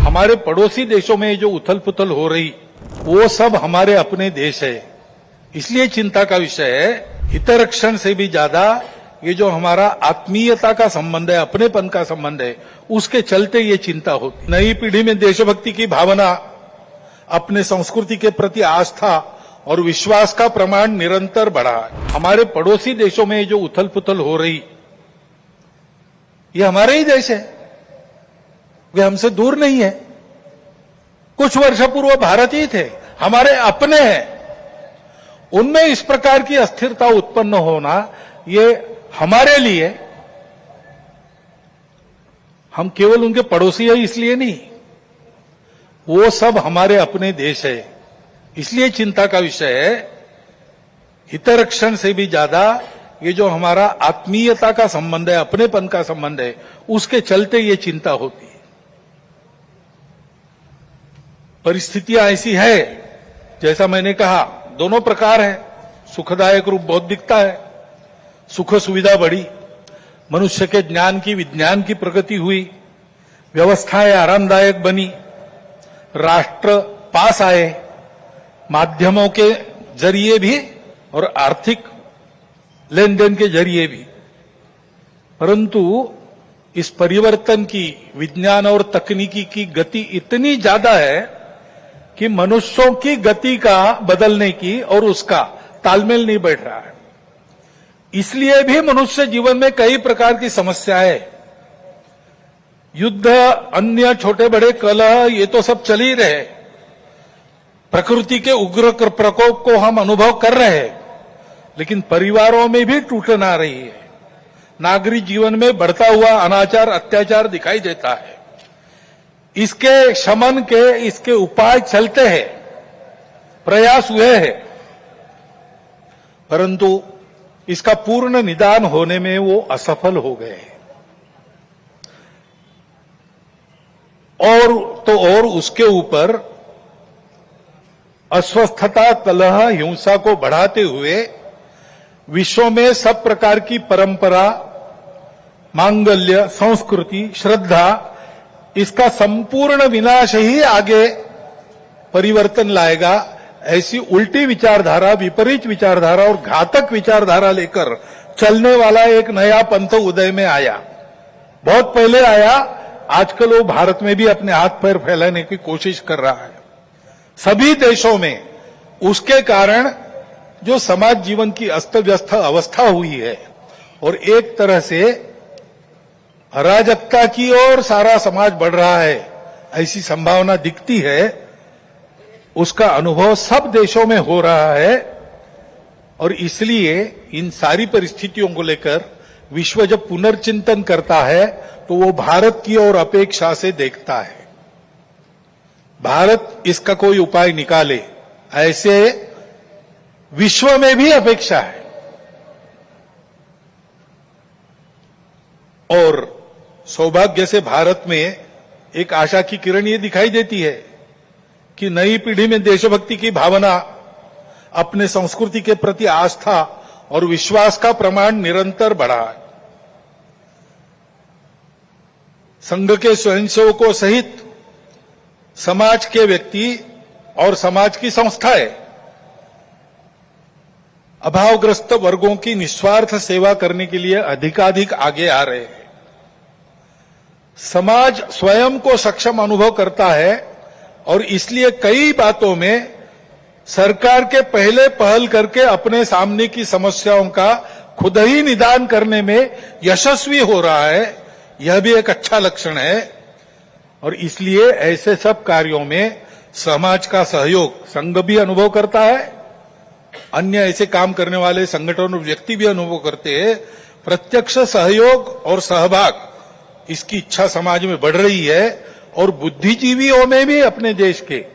हमारे पड़ोसी देशों में जो उथल पुथल हो रही वो सब हमारे अपने देश है, इसलिए चिंता का विषय है। हितरक्षण से भी ज्यादा ये जो हमारा आत्मीयता का संबंध है, अपनेपन का संबंध है, उसके चलते ये चिंता होती। नई पीढ़ी में देशभक्ति की भावना, अपने संस्कृति के प्रति आस्था और विश्वास का प्रमाण निरंतर बढ़ा है। हमारे पड़ोसी देशों में जो उथल पुथल हो रही ये हमारे ही देश है, वे हमसे दूर नहीं है। कुछ वर्ष पूर्व भारत ही थे, हमारे अपने हैं। उनमें इस प्रकार की अस्थिरता उत्पन्न होना ये हमारे लिए, हम केवल उनके पड़ोसी हैं इसलिए नहीं, वो सब हमारे अपने देश है, इसलिए चिंता का विषय है। हितरक्षण से भी ज्यादा ये जो हमारा आत्मीयता का संबंध है, अपनेपन का संबंध है, उसके चलते ये चिंता होती है। परिस्थितियां ऐसी है, जैसा मैंने कहा, दोनों प्रकार है। सुखदायक रूप बहुत दिखता है, सुख सुविधा बढ़ी, मनुष्य के ज्ञान की विज्ञान की प्रगति हुई, व्यवस्थाएं आरामदायक बनी, राष्ट्र पास आए, माध्यमों के जरिए भी और आर्थिक लेन देन के जरिए भी। परंतु इस परिवर्तन की विज्ञान और तकनीकी की गति इतनी ज्यादा है कि मनुष्यों की गति का बदलने की और उसका तालमेल नहीं बैठ रहा है। इसलिए भी मनुष्य जीवन में कई प्रकार की समस्याएं, युद्ध, अन्य छोटे बड़े कलह, ये तो सब चल ही रहे। प्रकृति के उग्र प्रकोप को हम अनुभव कर रहे हैं, लेकिन परिवारों में भी टूटन आ रही है। नागरिक जीवन में बढ़ता हुआ अनाचार, अत्याचार दिखाई देता है। इसके शमन के इसके उपाय चलते हैं, प्रयास हुए हैं, परंतु इसका पूर्ण निदान होने में वो असफल हो गए हैं। और उसके ऊपर अस्वस्थता, कलह, हिंसा को बढ़ाते हुए विश्व में सब प्रकार की परंपरा, मांगल्य, संस्कृति, श्रद्धा, इसका संपूर्ण विनाश ही आगे परिवर्तन लाएगा। ऐसी उल्टी विचारधारा, विपरीत विचारधारा और घातक विचारधारा लेकर चलने वाला एक नया पंथ उदय में आया। बहुत पहले आया, आजकल वो भारत में भी अपने हाथ पैर फैलाने की कोशिश कर रहा है। सभी देशों में उसके कारण जो समाज जीवन की अस्त व्यस्त अवस्था हुई है और एक तरह से अराजकता की ओर सारा समाज बढ़ रहा है, ऐसी संभावना दिखती है, उसका अनुभव सब देशों में हो रहा है। और इसलिए इन सारी परिस्थितियों को लेकर विश्व जब पुनर्चिंतन करता है तो वो भारत की ओर अपेक्षा से देखता है। भारत इसका कोई उपाय निकाले, ऐसे विश्व में भी अपेक्षा है। और सौभाग्य से भारत में एक आशा की किरण ये दिखाई देती है कि नई पीढ़ी में देशभक्ति की भावना, अपने संस्कृति के प्रति आस्था और विश्वास का प्रमाण निरंतर बढ़ा है। संघ के स्वयंसेवकों सहित समाज के व्यक्ति और समाज की संस्थाएं अभावग्रस्त वर्गों की निस्वार्थ सेवा करने के लिए अधिकाधिक आगे आ रहे हैं। समाज स्वयं को सक्षम अनुभव करता है और इसलिए कई बातों में सरकार के पहले पहल करके अपने सामने की समस्याओं का खुद ही निदान करने में यशस्वी हो रहा है। यह भी एक अच्छा लक्षण है। और इसलिए ऐसे सब कार्यों में समाज का सहयोग संघ भी अनुभव करता है, अन्य ऐसे काम करने वाले संगठन और व्यक्ति भी अनुभव करते हैं। प्रत्यक्ष सहयोग और सहभाग, इसकी इच्छा समाज में बढ़ रही है और बुद्धिजीवियों में भी अपने देश के